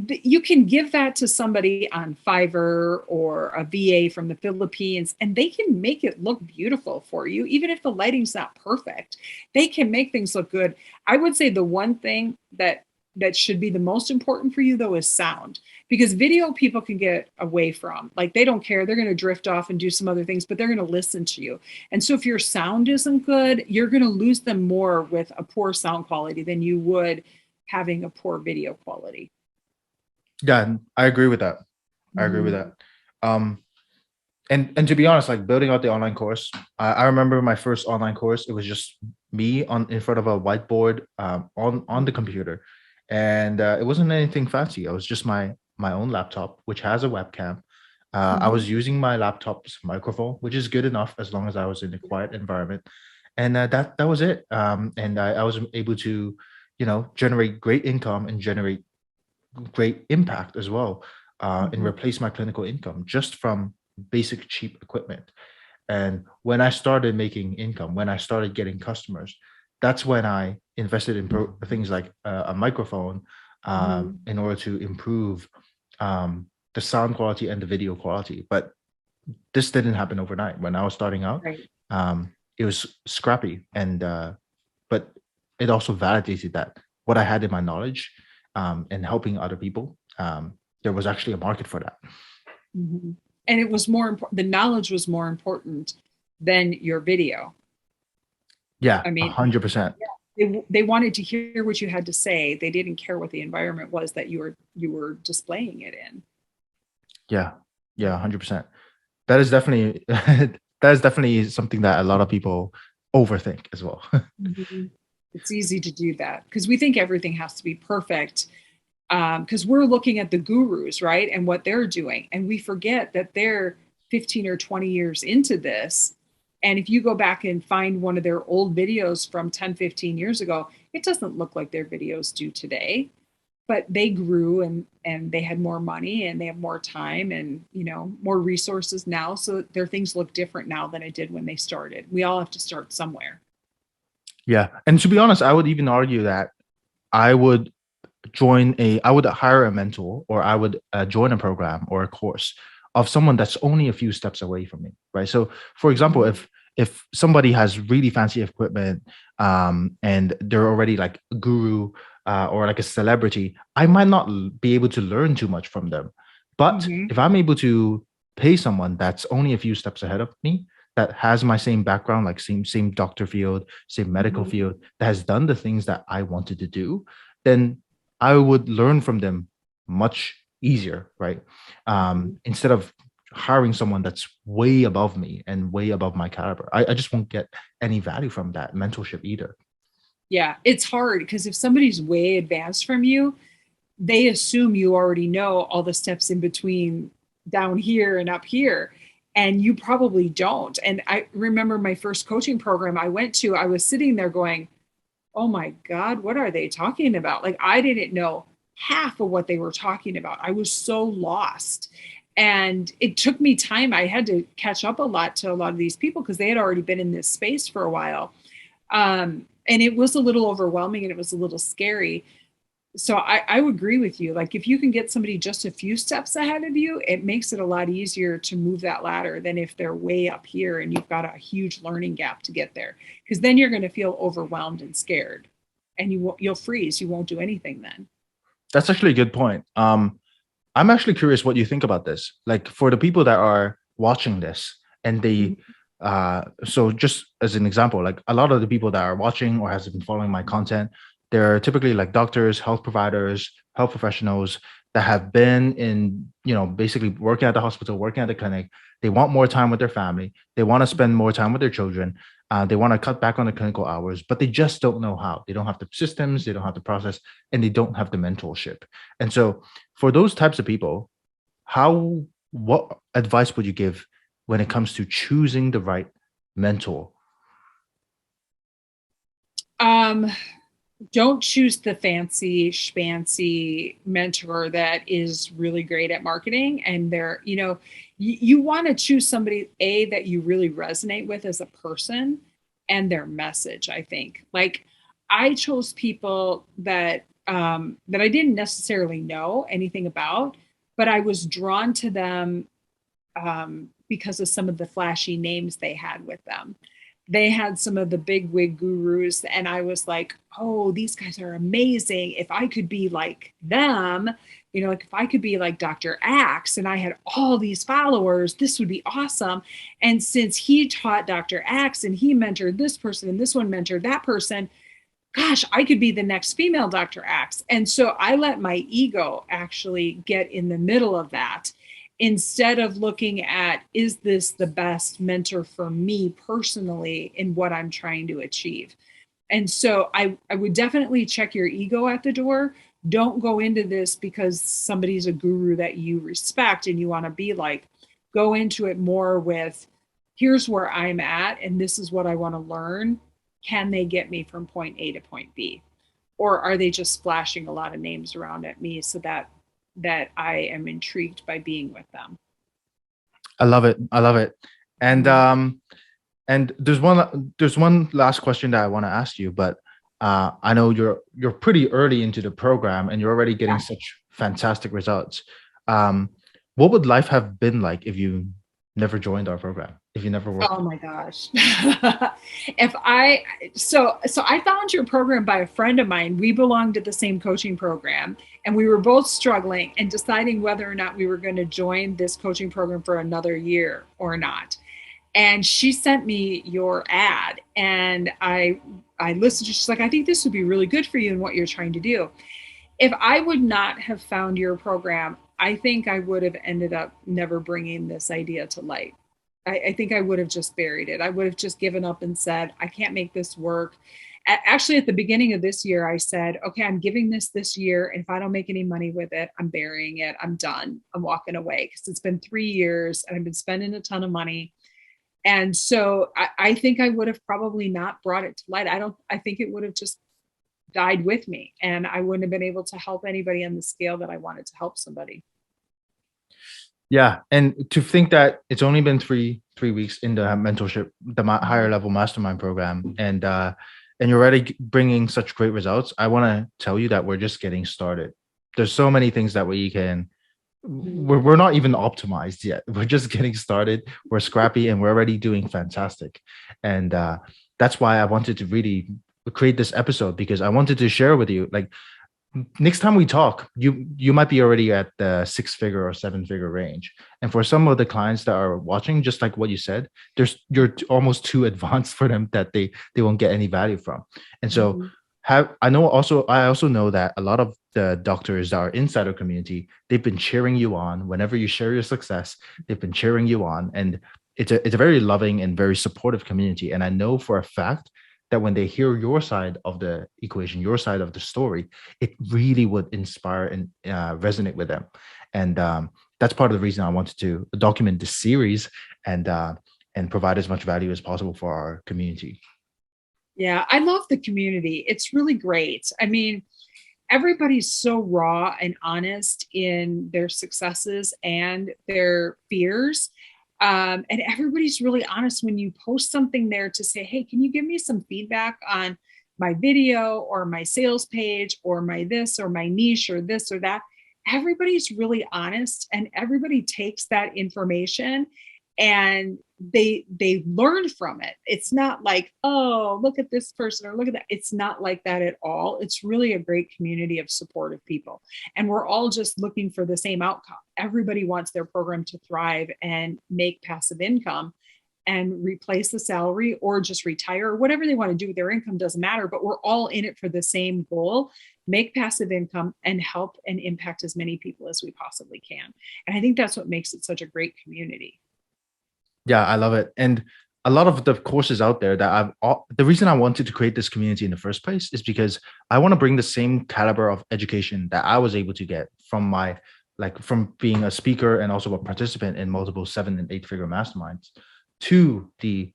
you can give that to somebody on Fiverr or a VA from the Philippines, and they can make it look beautiful for you, even if the lighting's not perfect. They can make things look good. I would say the one thing that should be the most important for you though is sound, because video people can get away from, like, they don't care, they're going to drift off and do some other things, but they're going to listen to you. And so if your sound isn't good, you're going to lose them more with a poor sound quality than you would having a poor video quality. Yeah, I agree with that. I agree with Mhm. that. Um, and to be honest, like building out the online course, I remember my first online course. It was just me on in front of a whiteboard on the computer, and it wasn't anything fancy. It was just my own laptop, which has a webcam. I Mhm. was using my laptop's microphone, which is good enough as long as I was in a quiet environment, and that was it. And I was able to, generate great income and generate great impact as well, and Mhm. replace my clinical income just from basic cheap equipment. And when I started making income, when I started getting customers, that's when I invested in things like a microphone, Mhm. in order to improve the sound quality and the video quality. But this didn't happen overnight. When I was starting out, Right. it was scrappy, and but it also validated that what I had in my knowledge, and helping other people, there was actually a market for that. Mhm. And it was more important. The knowledge was more important than your video. Yeah, I mean, 100%. yeah, they wanted to hear what you had to say. They didn't care what the environment was that you were displaying it in. Yeah, yeah, 100%. That is definitely that is definitely something that a lot of people overthink as well. Mhm. It's easy to do that because we think everything has to be perfect, because we're looking at the gurus, right, and what they're doing, and we forget that they're 15 or 20 years into this. And if you go back and find one of their old videos from 10, 15 years ago, it doesn't look like their videos do today. But they grew and they had more money and they have more time and more resources now, so their things look different now than it did when they started. We all have to start somewhere. Yeah, and to be honest, I would even argue that I would I would hire a mentor, or I would join a program or a course of someone that's only a few steps away from me, right? So, for example, Mhm. if somebody has really fancy equipment, and they're already like a guru, or like a celebrity, I might not be able to learn too much from them. But Mhm. if I'm able to pay someone that's only a few steps ahead of me, that has my same background, like same doctor field, same medical Mhm. field, that has done the things that I wanted to do, then I would learn from them much easier, right? Mhm. Instead of hiring someone that's way above me and way above my caliber. I just won't get any value from that mentorship either. Yeah, it's hard because if somebody's way advanced from you, they assume you already know all the steps in between down here and up here. And you probably don't. And I remember my first coaching program I went to, I was sitting there going, oh my God, what are they talking about? Like, I didn't know half of what they were talking about. I was so lost. And it took me time. I had to catch up a lot to a lot of these people because they had already been in this space for a while. And it was a little overwhelming and it was a little scary. So I would agree with you. Like, if you can get somebody just a few steps ahead of you, it makes it a lot easier to move that ladder than if they're way up here and you've got a huge learning gap to get there. Because then you're going to feel overwhelmed and scared, and you'll freeze. You won't do anything then. That's actually a good point. I'm actually curious what you think about this. Like for the people that are watching this, and they Mhm. so just as an example, like a lot of the people that are watching or has been following my content, they're typically like doctors, health providers, health professionals that have been in, basically working at the hospital, working at the clinic. They want more time with their family. They want to spend more time with their children. They want to cut back on the clinical hours, but they just don't know how. They don't have the systems, they don't have the process, and they don't have the mentorship. And so for those types of people, what advice would you give when it comes to choosing the right mentor? Um, don't choose the fancy schmancy mentor that is really great at marketing and you want to choose somebody that you really resonate with as a person and their message. I think like I chose people that I didn't necessarily know anything about, but I was drawn to them because of some of the flashy names they had with them. They had some of the big wig gurus, and I was like, oh, these guys are amazing. If I could be like them, like if I could be like Dr. Axe and I had all these followers, this would be awesome. And since he taught Dr. Axe and he mentored this person and this one mentored that person, gosh, I could be the next female Dr. Axe. And so I let my ego actually get in the middle of that instead of looking at, is this the best mentor for me personally in what I'm trying to achieve? And so I would definitely check your ego at the door. Don't go into this because somebody's a guru that you respect and you want to be like. Go into it more with, here's where I'm at and this is what I want to learn. Can they get me from point A to point B? Or are they just splashing a lot of names around at me so that I am intrigued by being with them? I love it. I love it. And Mhm. and there's one last question that I want to ask you, but I know you're pretty early into the program and you're already getting Yeah. such fantastic results. Um, what would life have been like if you never joined our program, if you never Oh worked? my gosh. if I so I found your program by a friend of mine. We belonged to the same coaching program and we were both struggling and deciding whether or not we were going to join this coaching program for another year or not. And she sent me your ad and I listened to, she's like, I think this would be really good for you and what you're trying to do. If I would not have found your program, I think I would have ended up never bringing this idea to light. I think I would have just buried it. I would have just given up and said, I can't make this work. Actually, at the beginning of this year, I said, okay, I'm giving this year. And if I don't make any money with it, I'm burying it. I'm done. I'm walking away because it's been 3 years and I've been spending a ton of money. And so I think I would have probably not brought it to light. I think it would have just died with me and I wouldn't have been able to help anybody on the scale that I wanted to help somebody. Yeah, and to think that it's only been three weeks in the mentorship, the higher level mastermind program, and you're already bringing such great results. I want to tell you that we're just getting started. There's so many things that we can. Mhm. We're not even optimized yet. We're just getting started. We're scrappy, and we're already doing fantastic. And that's why I wanted to really create this episode because I wanted to share with you, like next time we talk, you might be already at the 6 figure or 7 figure range. And for some of the clients that are watching, just like what you said, you're almost too advanced for them that they won't get any value from. And so Mhm. I also know that a lot of the doctors that are inside our community, they've been cheering you on whenever you share your success. They've been cheering you on, and it's a very loving and very supportive community. And I know for a fact that when they hear your side of the equation, your side of the story, it really would inspire and resonate with them. And that's part of the reason I wanted to document this series and provide as much value as possible for our community. Yeah, I love the community. It's really great. I mean, everybody's so raw and honest in their successes and their fears. And everybody's really honest when you post something there to say, hey, can you give me some feedback on my video or my sales page or my this or my niche or this or that? Everybody's really honest and everybody takes that information and they learn from it. It's not like, oh, look at this person or look at that. It's not like that at all. It's really a great community of supportive people, and we're all just looking for the same outcome. Everybody wants their program to thrive and make passive income and replace the salary or just retire or whatever they want to do with their income. Doesn't matter, but we're all in it for the same goal: make passive income and help and impact as many people as we possibly can. And I think that's what makes it such a great community. Yeah, I love it. And a lot of the courses out there that the reason I wanted to create this community in the first place is because I want to bring the same caliber of education that I was able to get from my like from being a speaker and also a participant in multiple 7 and 8 figure masterminds to the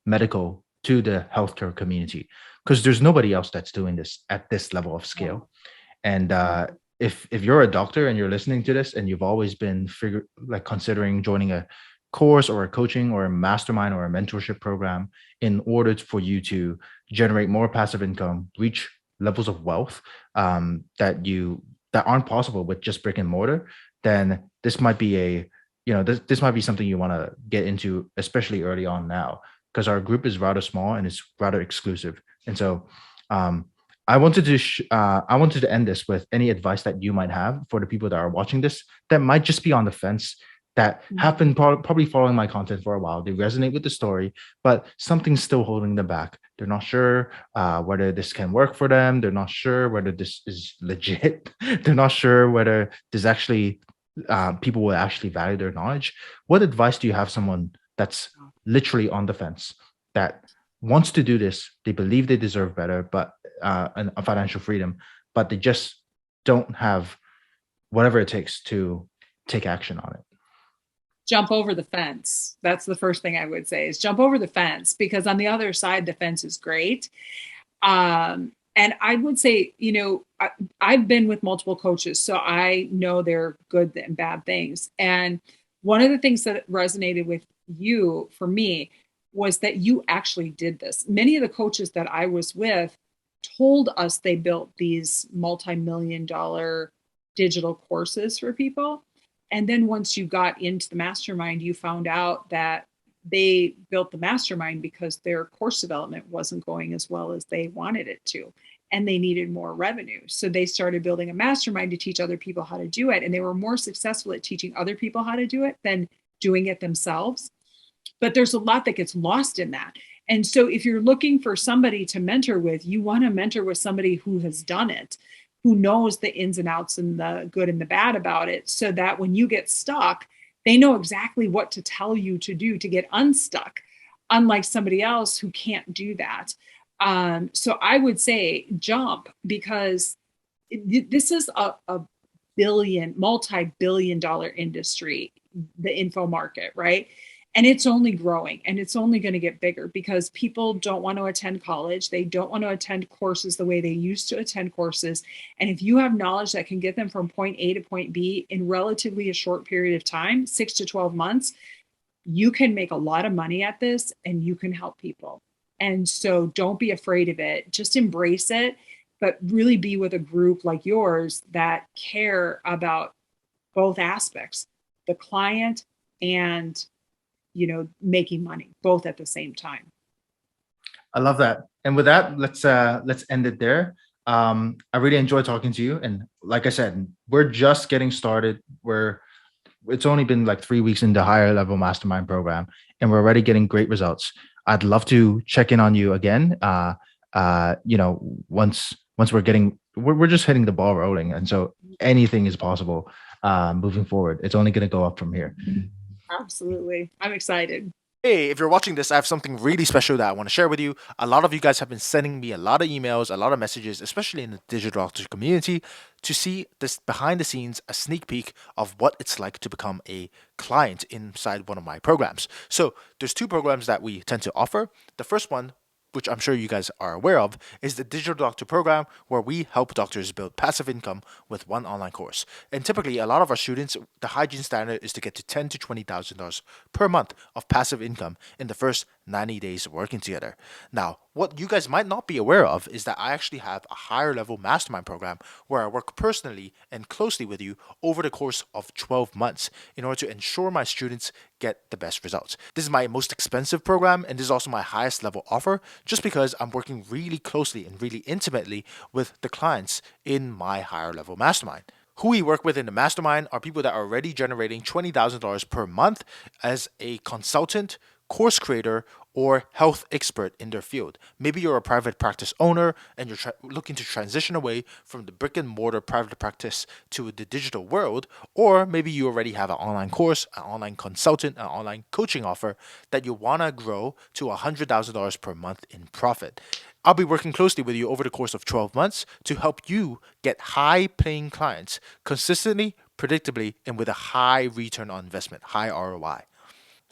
medical, to the healthcare community, because there's nobody else that's doing this at this level of scale. And if you're a doctor and you're listening to this and you've always been considering joining a course or a coaching or a mastermind or a mentorship program in order for you to generate more passive income, reach levels of wealth that aren't possible with just brick and mortar, then this might be this might be something you want to get into, especially early on now, because our group is rather small and it's rather exclusive. And so um, I wanted to end this with any advice that you might have for the people that are watching this that might just be on the fence, that have been probably following my content for a while. They resonate with the story, but something's still holding them back. They're not sure whether this can work for them. They're not sure whether this is legit. They're not sure whether this actually people will actually value their knowledge. What advice do you have someone that's literally on the fence, that wants to do this, they believe they deserve better, but a financial freedom, but they just don't have whatever it takes to take action on it? Jump over the fence. That's the first thing I would say, is jump over the fence, because on the other side, the fence is great. And I would say, I've been with multiple coaches, so I know they're good and bad things. And one of the things that resonated with you for me was that you actually did this. Many of the coaches that I was with told us they built these multi-million dollar digital courses for people. And then once you got into the mastermind, you found out that they built the mastermind because their course development wasn't going as well as they wanted it to. And they needed more revenue. So they started building a mastermind to teach other people how to do it. And they were more successful at teaching other people how to do it than doing it themselves. But there's a lot that gets lost in that. And so if you're looking for somebody to mentor with, you want to mentor with somebody who has done it, who knows the ins and outs and the good and the bad about it, so that when you get stuck, they know exactly what to tell you to do to get unstuck, unlike somebody else who can't do that. So I would say jump, because this is a multi-billion dollar industry, the info market, right? And it's only growing, and it's only going to get bigger, because people don't want to attend college. They don't want to attend courses the way they used to attend courses. And if you have knowledge that can get them from point A to point B in relatively a short period of time, 6 to 12 months, you can make a lot of money at this and you can help people. And so don't be afraid of it. Just embrace it, but really be with a group like yours that care about both aspects, the client and making money, both at the same time. I love that. And with that, let's end it there. I really enjoyed talking to you. And like I said, we're just getting started. It's only been like 3 weeks in the higher level mastermind program, and we're already getting great results. I'd love to check in on you again. Once we're just hitting the ball rolling. And so anything is possible moving forward. It's only going to go up from here. Absolutely. I'm excited. Hey, if you're watching this, I have something really special that I want to share with you. A lot of you guys have been sending me a lot of emails, a lot of messages, especially in the digital doctor community, to see this behind the scenes, a sneak peek of what it's like to become a client inside one of my programs. So there's two programs that we tend to offer. The first one, which I'm sure you guys are aware of, is the Digital Doctor Program, where we help doctors build passive income with one online course. And typically, a lot of our students, the hygiene standard is to get to $10,000 to $20,000 per month of passive income in the first 90 days working together. Now, what you guys might not be aware of is that I actually have a higher level mastermind program where I work personally and closely with you over the course of 12 months in order to ensure my students get the best results. This is my most expensive program, and this is also my highest level offer, just because I'm working really closely and really intimately with the clients in my higher level mastermind. Who we work with in the mastermind are people that are already generating $20,000 per month as a consultant, course creator, or health expert in their field. Maybe you're a private practice owner and you're looking to transition away from the brick and mortar private practice to the digital world, or maybe you already have an online course, an online consultant, an online coaching offer that you want to grow to $100,000 per month in profit. I'll be working closely with you over the course of 12 months to help you get high paying clients consistently, predictably, and with a high return on investment, high ROI.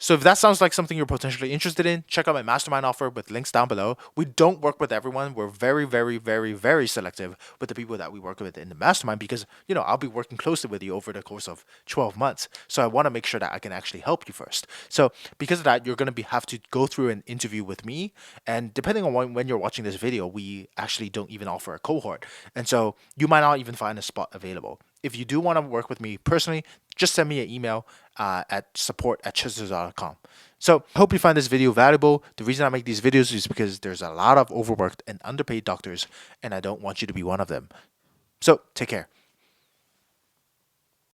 So if that sounds like something you're potentially interested in, check out my mastermind offer with links down below. We don't work with everyone. We're very, very, very, very selective with the people that we work with in the mastermind because, I'll be working closely with you over the course of 12 months. So I want to make sure that I can actually help you first. So because of that, you're going to have to go through an interview with me. And depending on when you're watching this video, we actually don't even offer a cohort. And so you might not even find a spot available. If you do want to work with me personally, just send me an email at support@chester.com. So I hope you find this video valuable. The reason I make these videos is because there's a lot of overworked and underpaid doctors, and I don't want you to be one of them. So take care.